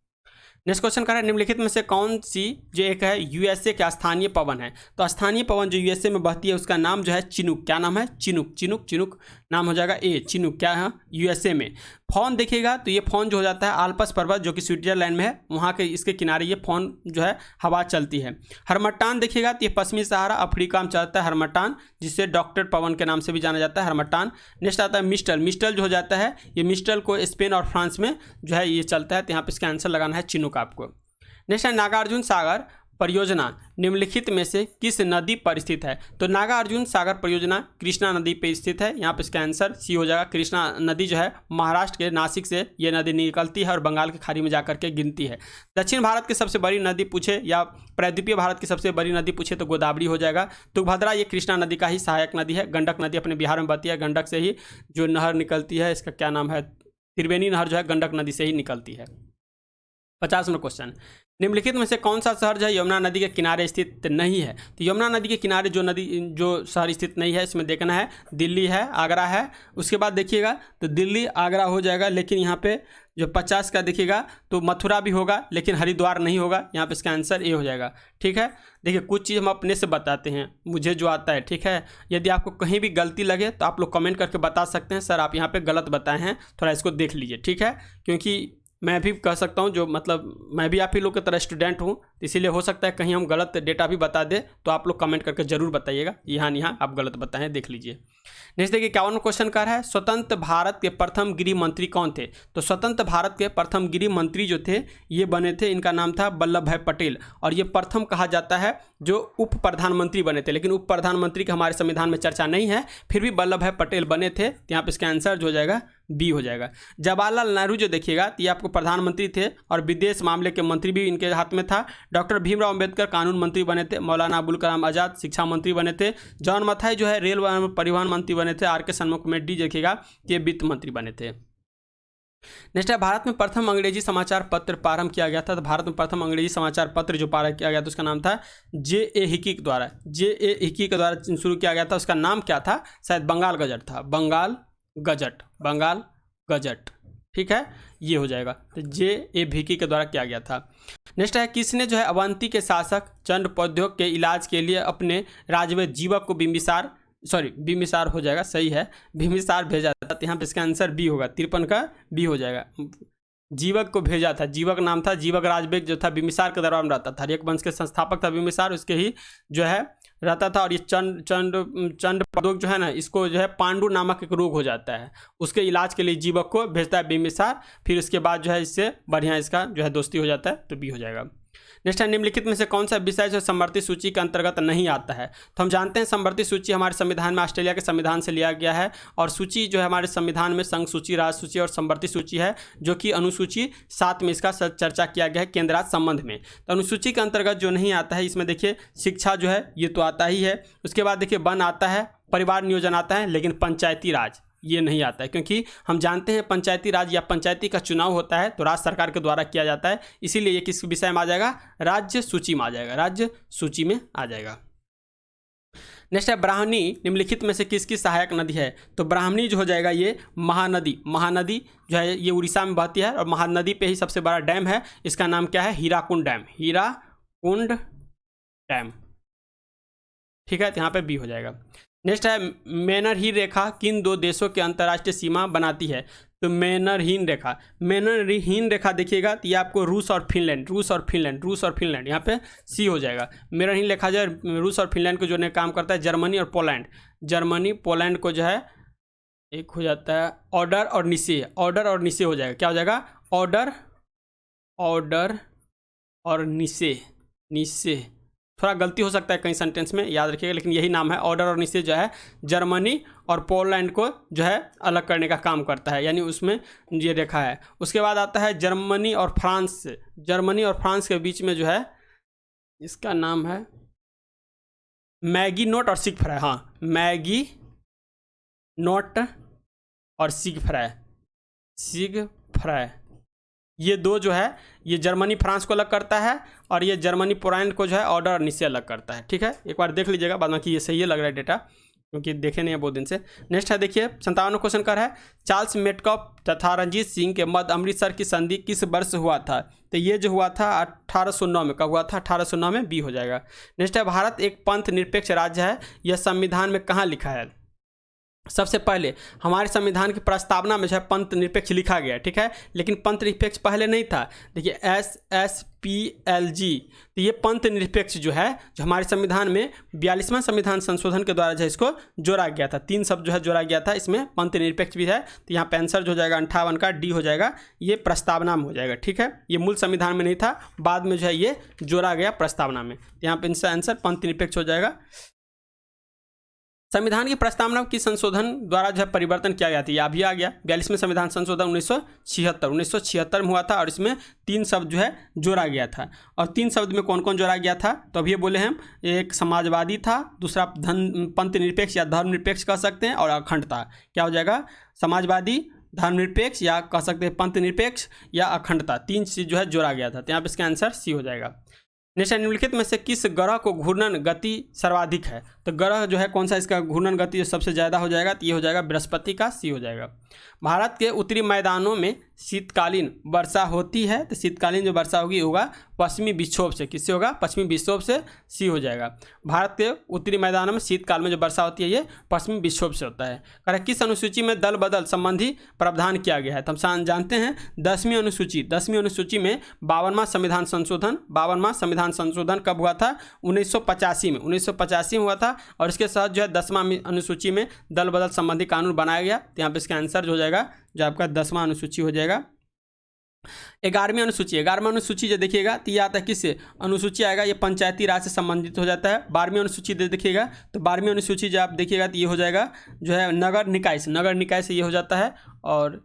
नेक्स्ट क्वेश्चन कर रहा है, निम्नलिखित में से कौन सी जो एक है यूएसए का स्थानीय पवन है? तो स्थानीय पवन जो यूएसए में बहती है उसका नाम जो है चिनूक। क्या नाम है? चिनूक। चिनूक नाम हो जाएगा ए। चिनूक क्या है? यूएसए में। फोन देखिएगा तो ये फोन जो हो जाता है आल्प्स पर्वत जो कि स्विट्जरलैंड में है, वहाँ के इसके किनारे ये फोन जो है हवा चलती है। हरमट्टान देखिएगा तो ये पश्चिमी सहारा अफ्रीका में चलता है हरमट्टान, जिसे डॉक्टर पवन के नाम से भी जाना जाता है हरमट्टान। नेक्स्ट आता है मिस्टल। मिस्टल जो हो जाता है ये मिस्टल को स्पेन और फ्रांस में जो है ये चलता है। तो यहाँ पे इसका आंसर लगाना है चिनूक आपको। नेक्स्ट है, नागार्जुन सागर परियोजना निम्नलिखित में से किस नदी पर स्थित है? तो नागार्जुन सागर परियोजना कृष्णा नदी पर स्थित है। यहाँ पे इसका आंसर सी हो जाएगा। कृष्णा नदी जो है महाराष्ट्र के नासिक से ये नदी निकलती है और बंगाल की खाड़ी में जाकर के गिनती है। दक्षिण भारत की सबसे बड़ी नदी पूछे या प्रायद्वीपीय भारत की सबसे बड़ी नदी पूछे तो गोदावरी हो जाएगा। तुंगभद्रा ये कृष्णा नदी का ही सहायक नदी है। गंडक नदी अपने बिहार में बहती है, गंडक से ही जो नहर निकलती है, इसका क्या नाम है? त्रिवेणी नहर जो है गंडक नदी से ही निकलती है। 50वां क्वेश्चन, निम्नलिखित में से कौन सा शहर जो है यमुना नदी के किनारे स्थित नहीं है? तो यमुना नदी के किनारे जो शहर स्थित नहीं है इसमें देखना है दिल्ली है, आगरा है। उसके बाद देखिएगा तो दिल्ली आगरा हो जाएगा, लेकिन यहाँ पे जो 50 का देखिएगा तो मथुरा भी होगा लेकिन हरिद्वार नहीं होगा। यहाँ पे इसका आंसर ए हो जाएगा। ठीक है, देखिए कुछ चीज़ हम अपने से बताते हैं, मुझे जो आता है। ठीक है, यदि आपको कहीं भी गलती लगे तो आप लोग कमेंट करके बता सकते हैं, सर आप यहाँ पे गलत बताए हैं, थोड़ा इसको देख लीजिए। ठीक है, क्योंकि मैं भी कह सकता हूँ जो मतलब मैं भी आप ही लोग की तरह स्टूडेंट हूँ, इसीलिए हो सकता है कहीं हम गलत डेटा भी बता दें, तो आप लोग कमेंट करके जरूर बताइएगा यहाँ आप गलत बताएं, देख लीजिए। नेक्स्ट देखिए 51वां क्वेश्चन कर रहा है, स्वतंत्र भारत के प्रथम गृह मंत्री कौन थे? तो स्वतंत्र भारत के प्रथम गृह मंत्री जो थे ये बने थे, इनका नाम था वल्लभ भाई पटेल। और ये प्रथम कहा जाता है जो उप प्रधानमंत्री बने थे, लेकिन उप प्रधानमंत्री का हमारे संविधान में चर्चा नहीं है, फिर भी वल्लभ भाई पटेल बने थे। तो यहाँ पे इसका आंसर जो हो जाएगा बी हो जाएगा। जवाहरलाल नेहरू जो देखिएगा तो ये आपको प्रधानमंत्री थे और विदेश मामले के मंत्री भी इनके हाथ में था। डॉक्टर भीमराव अंबेडकर कानून मंत्री बने थे। मौलाना अबुल कलाम आज़ाद शिक्षा मंत्री बने थे। जॉन मथाई जो है रेल परिवहन मंत्री बने थे। आर के शनमुख में डी देखिएगा ये वित्त मंत्री बने थे। नेक्स्ट है, भारत में प्रथम अंग्रेजी समाचार पत्र प्रारंभ किया गया था। तो भारत में प्रथम अंग्रेजी समाचार पत्र जो प्रारंभ किया गया था उसका नाम था J.A. हिकी के द्वारा। J.A. हिकी के द्वारा शुरू किया गया था। उसका नाम क्या था? शायद बंगाल गजट था। बंगाल गजट। ठीक है, ये हो जाएगा। तो J.A. हिकी के द्वारा किया गया था। नेक्स्ट है, किसने जो है अवंती के शासक चंद्रप्रद्योत के इलाज के लिए अपने राज्य में जीवक को बिम्बिसार हो जाएगा, सही है, बिम्बिसार भेजा था। तो यहाँ पे इसका आंसर बी होगा। 53 का बी हो जाएगा। जीवक को भेजा था, जीवक नाम था, जीवक राजबेग जो था बिम्बिसार के दरबार में रहता था। हर्यक वंश के संस्थापक था बिम्बिसार, उसके ही जो है रहता था। और ये चंद्रप्रद्योत जो है ना, इसको जो है पांडु नामक एक रोग हो जाता है, उसके इलाज के लिए जीवक को भेजता है बिम्बिसार। फिर उसके बाद जो है इससे बढ़िया इसका जो है दोस्ती हो जाता है, तो बी हो जाएगा। नेक्स्ट है, निम्नलिखित में से कौन सा विषय जो समवर्ती सूची के अंतर्गत नहीं आता है? तो हम जानते हैं समवर्ती सूची हमारे संविधान में ऑस्ट्रेलिया के संविधान से लिया गया है, और सूची जो है हमारे संविधान में संघ सूची, राज्य सूची और समवर्ती सूची है, जो कि अनुसूची 7 में इसका चर्चा किया गया है केंद्र राज्य संबंध में। तो अनुसूची के अंतर्गत जो नहीं आता है, इसमें देखिए शिक्षा जो है ये तो आता ही है, उसके बाद देखिए वन आता है, परिवार नियोजन आता है, लेकिन पंचायती राज ये नहीं आता है, क्योंकि हम जानते हैं पंचायती राज या पंचायती का चुनाव होता है तो राज्य सरकार के द्वारा किया जाता है, इसीलिए ये किस विषय में आ जाएगा? राज्य सूची में आ जाएगा, राज्य सूची में आ जाएगा। नेक्स्ट है, ब्राह्मणी निम्नलिखित में से किसकी सहायक नदी है? तो ब्राह्मणी जो हो जाएगा ये महानदी, महानदी जो है ये उड़ीसा में बहती है, और महानदी पे ही सबसे बड़ा डैम है, इसका नाम क्या है? Hirakud dam, Hirakud dam. ठीक है, तो यहाँ पे बी हो जाएगा। नेक्स्ट है, मैनरहीन रेखा किन 2 देशों के अंतर्राष्ट्रीय सीमा बनाती है? तो मैनरहीन रेखा, मैनरहीन रेखा देखिएगा तो ये आपको रूस और फिनलैंड, रूस और फिनलैंड, रूस और फिनलैंड, यहाँ पे सी हो जाएगा। मैनरहीन रेखा जो है रूस और फिनलैंड को जोड़ने का काम करता है। जर्मनी और पोलैंड, जर्मनी पोलैंड को जो है एक हो जाता है ऑर्डर और निश्चय, ऑर्डर और निश्चय हो जाएगा। क्या हो जाएगा? ऑर्डर, ऑर्डर और निश्चय, निश्चय थोड़ा गलती हो सकता है कहीं सेंटेंस में, याद रखिएगा, लेकिन यही नाम है। ऑर्डर और निश्चय जो है जर्मनी और पोलैंड को जो है अलग करने का काम करता है, यानी उसमें ये रेखा है। उसके बाद आता है जर्मनी और फ्रांस, जर्मनी और फ्रांस के बीच में जो है इसका नाम है मैगी नोट और सिग फ्राई। हाँ, मैगी नोट और सिग फ्राई, सिग फ्राई, ये 2 जो है ये जर्मनी फ्रांस को अलग करता है, और ये जर्मनी पोलैंड को जो है ऑर्डर और निश्चय अलग करता है। ठीक है, एक बार देख लीजिएगा, बाद में कि ये सही है लग रहा है डेटा, क्योंकि देखे नहीं है बहुत दिन से। नेक्स्ट है देखिए 57वां क्वेश्चन कर है, चार्ल्स मेटकॉफ तथा रंजीत सिंह के मध्य अमृतसर की संधि किस वर्ष हुआ था? तो ये जो हुआ था 1809 में। कब हुआ था? 1809 में, बी हो जाएगा। नेक्स्ट है, भारत एक पंथ निरपेक्ष राज्य है, यह संविधान में कहाँ लिखा है? सबसे पहले हमारे संविधान की प्रस्तावना में जो है पंथ निरपेक्ष लिखा गया, ठीक है, लेकिन पंथ निरपेक्ष पहले नहीं था। देखिए SSPLG, तो ये पंथ निरपेक्ष जो है जो हमारे संविधान में 42वां संविधान संशोधन के द्वारा जो है इसको जोड़ा गया था। 3 शब्द जो है जोड़ा गया था, इसमें पंथ निरपेक्ष भी है। तो यहाँ पे आंसर जो हो जाएगा 58 का डी हो जाएगा, ये प्रस्तावना में हो जाएगा। ठीक है, ये मूल संविधान में नहीं था, बाद में जो है ये जोड़ा गया प्रस्तावना में। तो यहाँ पे इनका आंसर पंथ निरपेक्ष हो जाएगा। संविधान की प्रस्तावना की संशोधन द्वारा जो है परिवर्तन किया गया था, यह भी आ गया। 42वें संविधान संशोधन 1976 में हुआ था, और इसमें 3 शब्द जो है जोड़ा गया था। और 3 शब्द में कौन कौन जोड़ा गया था? तो अभी ये बोले हम, एक समाजवादी था, दूसरा पंथ निरपेक्ष या धर्मनिरपेक्ष कह सकते हैं, और अखंडता। क्या हो जाएगा? समाजवादी, धर्मनिरपेक्ष, या कह सकते हैं पंथ निरपेक्ष या अखंडता, 3 चीज जो है जोड़ा गया था। तो यहाँ पे इसका आंसर सी हो जाएगा। नेक्स्ट, निम्नलिखित में से किस ग्रह को घूर्णन गति सर्वाधिक है? तो ग्रह जो है कौन सा इसका घूर्णन गति जो सबसे ज़्यादा हो जाएगा? तो ये हो जाएगा बृहस्पति का, सी हो जाएगा। भारत के उत्तरी मैदानों में शीतकालीन वर्षा होती है, तो शीतकालीन जो वर्षा होगा पश्चिमी विक्षोभ से। किससे होगा? पश्चिमी विक्षोभ से, सी हो जाएगा। भारत के उत्तरी मैदानों में शीतकाल में जो वर्षा होती है ये पश्चिमी विक्षोभ से होता है। कह किस अनुसूची में दल बदल संबंधी प्रावधान किया गया है? तो हम जानते हैं 10वीं अनुसूची में 52वां संविधान संशोधन कब हुआ था? 1985 में, 1985 में हुआ था, और इसके साथ जो है 10वां अनुसूची में दल बदल संबंधी कानून बनाया गया। तो यहाँ पे इसका आंसर जो हो जाएगा, जो आपका 10वां अनुसूची हो जाएगा। 11वीं अनुसूची जो देखिएगा तो ये आता है किससे? अनुसूची आएगा, ये पंचायती राज से संबंधित हो जाता है। 12वीं अनुसूची देखिएगा तो 12वीं अनुसूची जो आप देखिएगा तो ये हो जाएगा जो है नगर निकाय से ये हो जाता है, और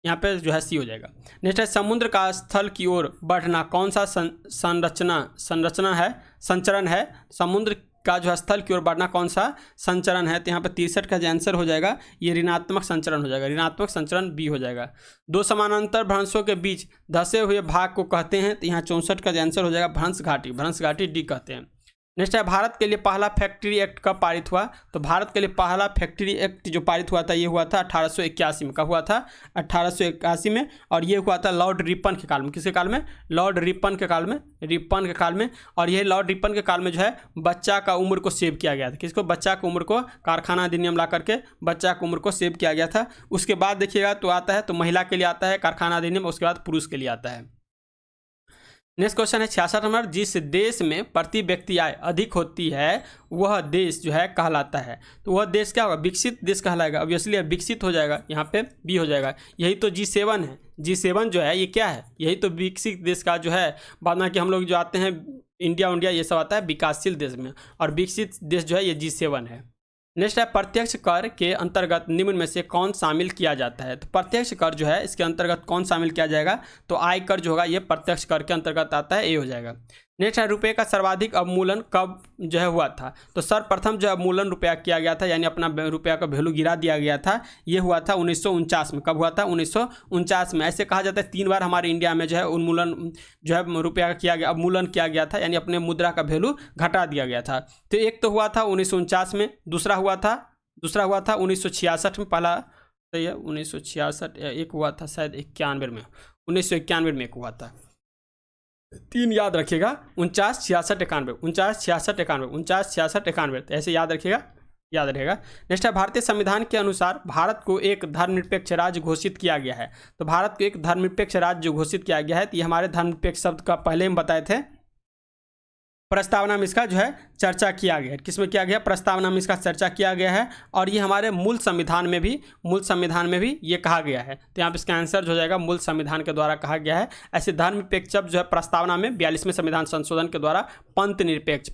यहाँ पे जो है सी हो जाएगा। नेक्स्ट है, समुद्र का स्थल की ओर बढ़ना कौन सा संचरण है? समुद्र का जो स्थल की ओर बढ़ना कौन सा संचरण है? तो यहाँ पे 63 का जो आंसर हो जाएगा ये ऋणात्मक संचरण हो जाएगा, ऋणात्मक संचरण बी हो जाएगा। 2 समानांतर भ्रंशों के बीच धसे हुए भाग को कहते हैं, तो यहाँ 64 का जो आंसर हो जाएगा भ्रंश घाटी डी कहते हैं। नेक्स्ट है, भारत के लिए पहला फैक्ट्री एक्ट कब पारित हुआ? तो भारत के लिए पहला फैक्ट्री एक्ट जो पारित हुआ था ये हुआ था 1881 में। कब हुआ था? 1881 में, और ये हुआ था लॉर्ड रिपन के काल में। किसके काल में? लॉर्ड रिपन के काल में। और ये लॉर्ड रिपन के काल में जो है बच्चा का उम्र को सेव किया गया था। किसको? बच्चा की उम्र को, कारखाना अधिनियम ला करके बच्चा की उम्र को सेव किया गया था। उसके बाद देखिएगा तो आता है तो महिला के लिए आता है कारखाना अधिनियम, उसके बाद पुरुष के लिए आता है। नेक्स्ट क्वेश्चन है 66 नंबर, जिस देश में प्रति व्यक्ति आय अधिक होती है वह देश जो है कहलाता है। तो वह देश क्या होगा, विकसित देश कहलाएगा। ऑब्वियसली विकसित हो जाएगा, यहाँ पे बी हो जाएगा। यही तो G7 है। G7 जो है ये क्या है, यही तो विकसित देश का जो है, बाद में कि हम लोग जो आते हैं इंडिया ये सब आता है विकासशील देश में, और विकसित देश जो है ये G7 है। नेक्स्ट है, प्रत्यक्ष कर के अंतर्गत निम्न में से कौन शामिल किया जाता है। तो प्रत्यक्ष कर जो है इसके अंतर्गत कौन शामिल किया जाएगा, तो आयकर जो होगा ये प्रत्यक्ष कर के अंतर्गत आता है, ए हो जाएगा। नेक्स्ट है, रुपये का सर्वाधिक अवमूलन कब जो है हुआ था। तो सर्वप्रथम जो अवमूलन रुपया किया गया था, यानी अपना रुपया का वैल्यू गिरा दिया गया था, ये हुआ था 1949 में। कब हुआ था, 1949 में। ऐसे कहा जाता है 3 बार हमारे इंडिया में जो है उन्मूलन जो है रुपया का किया गया, अवमूलन किया गया था, यानी अपने मुद्रा का वैल्यू घटा दिया गया था। तो एक तो हुआ था 1949 में, दूसरा हुआ था 1966 में, पहला तो ये 1966, एक हुआ था शायद 91 में, 1991 में एक हुआ था। 3 याद रखिएगा, 49, 66, 91, 49, 66, 91, 49, 66, 91, ऐसे याद रखिएगा, याद रहेगा। नेक्स्ट है, भारतीय संविधान के अनुसार भारत को एक धर्मनिरपेक्ष राज्य घोषित किया गया है। तो भारत को एक धर्मनिरपेक्ष राज्य जो घोषित किया गया है, तो ये हमारे धर्मनिरपेक्ष शब्द का पहले हम बताए थे, प्रस्तावना में इसका जो है चर्चा किया गया है। किसमें किया गया, प्रस्तावना में इसका चर्चा किया गया है, और ये हमारे मूल संविधान में भी ये कहा गया है। तो यहाँ पे इसका आंसर जो हो जाएगा मूल संविधान के द्वारा कहा गया है। ऐसे धर्मनिरपेक्ष शब्द जो है प्रस्तावना में 42वें संविधान संशोधन के द्वारा पंथ निरपेक्ष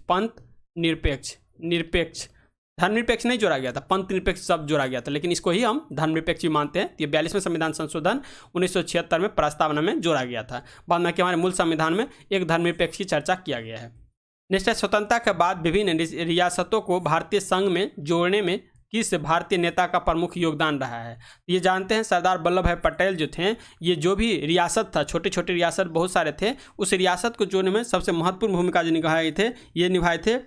धर्मनिरपेक्ष नहीं जोड़ा गया था, पंथ निरपेक्ष शब्द जोड़ा गया था, लेकिन इसको ही हम धर्मनिरपेक्ष ही मानते हैं। ये 42वें संविधान संशोधन 1976 में प्रस्तावना में जोड़ा गया था। बाद में कि हमारे मूल संविधान में एक धर्मनिरपेक्ष की चर्चा किया गया है। नेक्स्ट है, स्वतंत्रता के बाद विभिन्न रियासतों को भारतीय संघ में जोड़ने में किस भारतीय नेता का प्रमुख योगदान रहा है। ये जानते हैं सरदार वल्लभ भाई पटेल जो थे, ये जो भी रियासत था, छोटे छोटे रियासत बहुत सारे थे, उस रियासत को जोड़ने में सबसे महत्वपूर्ण भूमिका जो निभाए थे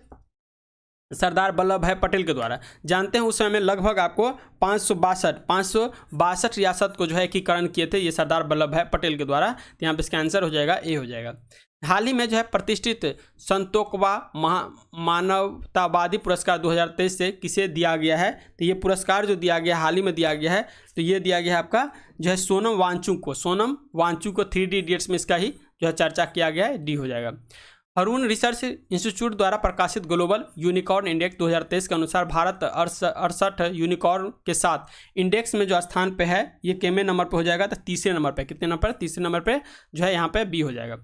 सरदार वल्लभ भाई पटेल के द्वारा। जानते हैं उस समय में लगभग आपको 562 रियासत को जो है एकीकरण किए थे ये सरदार वल्लभ भाई पटेल के द्वारा। तो यहाँ पे इसका आंसर हो जाएगा, ए हो जाएगा। हाल ही में जो है प्रतिष्ठित संतोकवा मानवतावादी पुरस्कार 2023 से किसे दिया गया है। तो ये पुरस्कार जो दिया गया हाल ही में दिया गया है, तो ये दिया गया है आपका जो है सोनम वांगचुक को 3D इडियट्स में इसका ही जो है चर्चा किया गया है, डी हो जाएगा। हरून रिसर्च इंस्टीट्यूट द्वारा प्रकाशित ग्लोबल यूनिकॉर्न इंडेक्स 2023 के अनुसार भारत 68 यूनिकॉर्न के साथ इंडेक्स में जो स्थान पे है, ये कितने नंबर पे हो जाएगा, तो तीसरे नंबर पे। कितने नंबर, तीसरे नंबर पे जो है यहाँ पे बी हो जाएगा।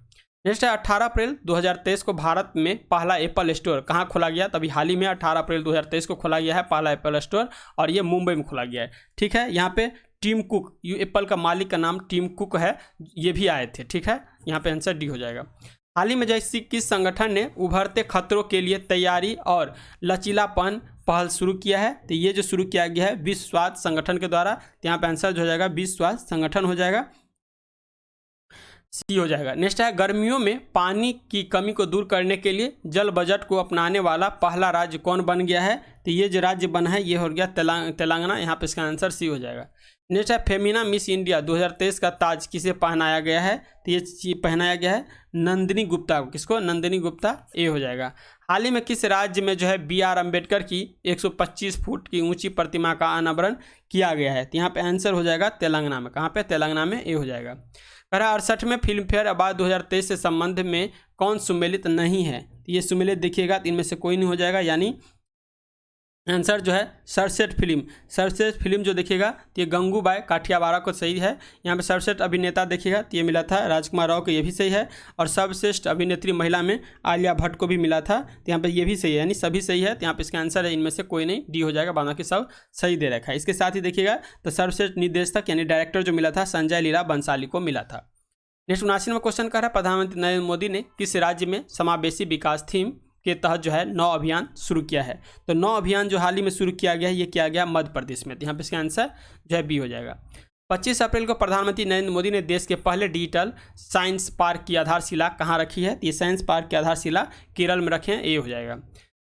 नेक्स्ट है, 18 अप्रैल 2023 को भारत में पहला एप्पल स्टोर कहाँ खोला गया। तभी हाल ही में 18 अप्रैल 2023 को खोला गया है पहला एप्पल स्टोर, और ये मुंबई में खोला गया है। ठीक है, यहाँ पे टिम कुक, एप्पल का मालिक का नाम टिम कुक है, ये भी आए थे। ठीक है, यहाँ पे आंसर डी हो जाएगा। हाल ही में जैसे किस संगठन ने उभरते खतरों के लिए तैयारी और लचीलापन पहल शुरू किया है। तो ये जो शुरू किया गया है विश्व स्वास्थ्य संगठन के द्वारा। तो यहाँ पे आंसर जो हो जाएगा विश्व स्वास्थ्य संगठन हो जाएगा, सी हो जाएगा। नेक्स्ट है, गर्मियों में पानी की कमी को दूर करने के लिए जल बजट को अपनाने वाला पहला राज्य कौन बन गया है। तो ये जो राज्य बना है ये हो गया तेलंगाना। यहाँ पे इसका आंसर सी हो जाएगा। नेक्स्ट है, फेमिना मिस इंडिया 2023 का ताज किसे पहनाया गया है। तो ये पहनाया गया है नंदिनी गुप्ता को। किसको, नंदिनी गुप्ता, ए हो जाएगा। हाल ही में किस राज्य में जो है BR अम्बेडकर की 125 फुट की ऊंची प्रतिमा का अनावरण किया गया है। तो यहाँ पे आंसर हो जाएगा तेलंगाना में। कहाँ पे, तेलंगाना में, ए हो जाएगा। 68वें फिल्म फेयर अवार्ड 2023 से संबंध में कौन सम्मिलित नहीं है। तो ये सम्मिलित देखिएगा तो इनमें से कोई नहीं हो जाएगा, यानी आंसर जो है सर्वश्रेष्ठ फिल्म जो देखिएगा तो ये गंगूबाई काठियावाड़ा को सही है। यहाँ पे सर्वश्रेष्ठ अभिनेता देखिएगा तो ये मिला था राजकुमार राव को, ये भी सही है। और सर्वश्रेष्ठ अभिनेत्री महिला में आलिया भट्ट को भी मिला था, तो यहाँ पे ये भी सही है, यानी सभी सही है। तो यहाँ पे इसका आंसर है इनमें से कोई नहीं, डी हो जाएगा, बाकी सब सही दे रखा है। इसके साथ ही देखिएगा तो सर्वश्रेष्ठ निर्देशक यानी डायरेक्टर जो मिला था संजय लीला बंसाली को मिला था। नेक्स्ट 79वां क्वेश्चन कह रहा है, प्रधानमंत्री नरेंद्र मोदी ने किस राज्य में समावेशी विकास थीम के तहत जो है 9 अभियान शुरू किया है। तो 9 अभियान जो हाल ही में शुरू किया गया है ये किया गया मध्य प्रदेश में। तो यहाँ पे इसका आंसर जो है बी हो जाएगा। 25 अप्रैल को प्रधानमंत्री नरेंद्र मोदी ने देश के पहले डिजिटल साइंस पार्क की आधारशिला कहाँ रखी है। तो ये साइंस पार्क की आधारशिला केरल में रखे हैं, ए हो जाएगा।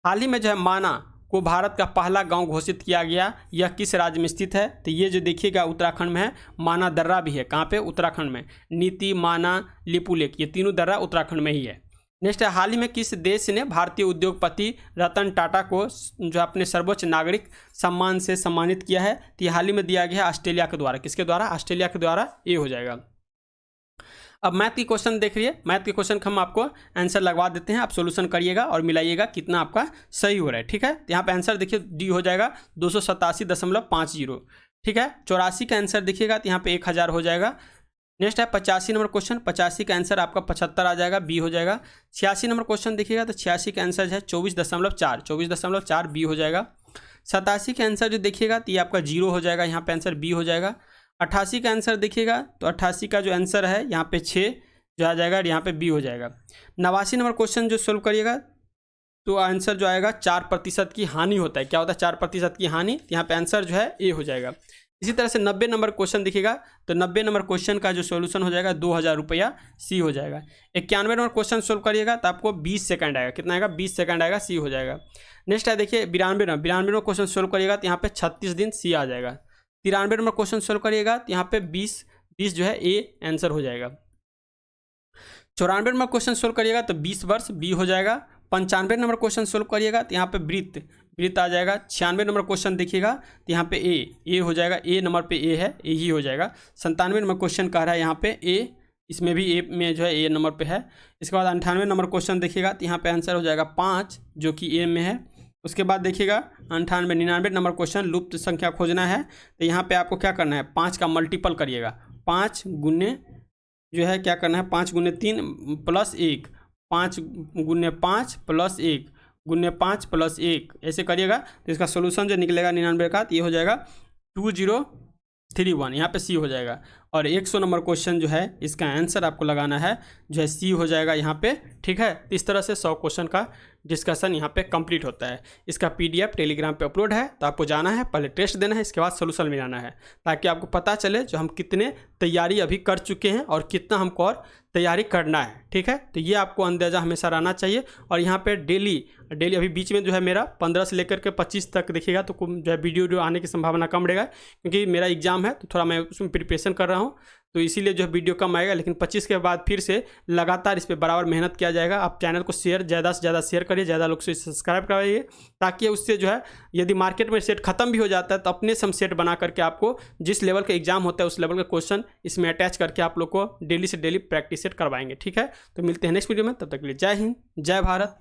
हाल ही में जो है माना को भारत का पहला गांव घोषित किया गया, यह किस राज्य में स्थित है। तो ये जो देखिएगा उत्तराखंड में है, माना दर्रा भी है। कहाँ पे, उत्तराखंड में। नीति, माना, लिपुलेख, ये तीनों दर्रा उत्तराखंड में ही है। नेक्स्ट है, हाल ही में किस देश ने भारतीय उद्योगपति रतन टाटा को जो अपने सर्वोच्च नागरिक सम्मान से सम्मानित किया है। तो ये हाल ही में दिया गया है ऑस्ट्रेलिया के द्वारा। किसके द्वारा, ऑस्ट्रेलिया के द्वारा, ए हो जाएगा। अब मैथ की क्वेश्चन देख रही है, मैथ के क्वेश्चन हम आपको आंसर लगवा देते हैं, आप सॉल्यूशन करिएगा और मिलाइएगा कितना आपका सही हो रहा है। ठीक है, तो यहाँ पे आंसर देखिए डी हो जाएगा 287.50। ठीक है, 84 का आंसर देखिएगा तो यहाँ पे 1000 हो जाएगा। नेक्स्ट है 85 नंबर क्वेश्चन, 85 का आंसर आपका 75 आ जाएगा, बी हो जाएगा। 86 नंबर क्वेश्चन देखिएगा तो 86 का आंसर है 24.4 बी हो जाएगा। 87 का आंसर जो देखिएगा तो ये आपका 0 हो जाएगा, यहाँ पे आंसर बी हो जाएगा। 88 का आंसर देखिएगा तो 88 का जो आंसर है यहाँ पे 6 जो आ जाएगा, यहाँ पे बी हो जाएगा। 89 नंबर क्वेश्चन जो सोल्व करिएगा तो आंसर जो आएगा 4% की हानि होता है। क्या होता है 4% की हानि, यहाँ पे आंसर जो है ए हो जाएगा। इसी तरह से 90 नंबर क्वेश्चन दिखेगा तो 90 नंबर क्वेश्चन का जो सॉल्यूशन हो जाएगा 2000 रुपया, सी हो जाएगा। 91 नंबर क्वेश्चन सोल्व करिएगा तो आपको 20 सेकंड आएगा, कितना आएगा 20 सेकंड आएगा, सी हो जाएगा। नेक्स्ट है देखिए 92 नंबर क्वेश्चन सोल्व करिएगा तो यहाँ पे 36 दिन, सी आ जाएगा। 93 नंबर क्वेश्चन सोल्व करिएगा तो यहाँ पे 20 जो है ए आंसर हो जाएगा। 94 नंबर क्वेश्चन सोल्व करिएगा तो 20 वर्ष, बी हो जाएगा। 95 नंबर क्वेश्चन सोल्व करिएगा तो यहाँ पे वृत्त आ जाएगा। 96 नंबर क्वेश्चन देखिएगा तो यहाँ पे ए हो जाएगा, ए नंबर पे ए है, ए ही हो जाएगा। 97 नंबर क्वेश्चन कह रहा है यहाँ पे ए, इसमें भी ए में जो है ए नंबर पे है। इसके बाद 98 नंबर क्वेश्चन देखिएगा तो यहाँ पे आंसर हो जाएगा 5 जो कि ए में है। उसके बाद देखिएगा 99 नंबर क्वेश्चन लुप्त संख्या खोजना है तो यहाँ पे आपको क्या करना है 5 का मल्टीपल करिएगा, 5 गुने जो है क्या करना है 5 गुने 3 प्लस 1, 5 गुने 5 प्लस 1 गुने 5 प्लस 1 ऐसे करिएगा तो इसका सोल्यूशन जो निकलेगा 99 का तो ये हो जाएगा 2031, यहाँ पे सी हो जाएगा। और 100 नंबर क्वेश्चन जो है इसका आंसर आपको लगाना है जो है सी हो जाएगा यहाँ पे। ठीक है, तो इस तरह से 100 क्वेश्चन का डिस्कशन यहाँ पे कंप्लीट होता है। इसका पीडीएफ टेलीग्राम पे अपलोड है, तो आपको जाना है, पहले टेस्ट देना है, इसके बाद सोल्यूशन मिलाना है, ताकि आपको पता चले जो हम कितने तैयारी अभी कर चुके हैं और कितना हमको और तैयारी करना है। ठीक है, तो ये आपको अंदाज़ा हमेशा रहना चाहिए। और यहाँ पे डेली अभी बीच में जो है मेरा 15 से लेकर के 25 तक देखिएगा तो जो है वीडियो आने की संभावना कम रहेगा, क्योंकि मेरा एग्जाम है तो थोड़ा मैं उसमें प्रिपरेशन कर रहा हूँ, तो इसीलिए जो है वीडियो कम आएगा। लेकिन 25 के बाद फिर से लगातार इस पर बराबर मेहनत किया जाएगा। आप चैनल को ज़्यादा से ज़्यादा शेयर करिए, ज़्यादा लोग से सब्सक्राइब कराइए, ताकि उससे जो है यदि मार्केट में सेट खत्म भी हो जाता है तो अपने से हम सेट बना करके आपको जिस लेवल का एग्जाम होता है उस लेवल का क्वेश्चन इसमें अटैच करके आप लोग को डेली से डेली प्रैक्टिस सेट करवाएंगे। ठीक है, तो मिलते हैं नेक्स्ट वीडियो में, तब तक के लिए जय हिंद, जय भारत,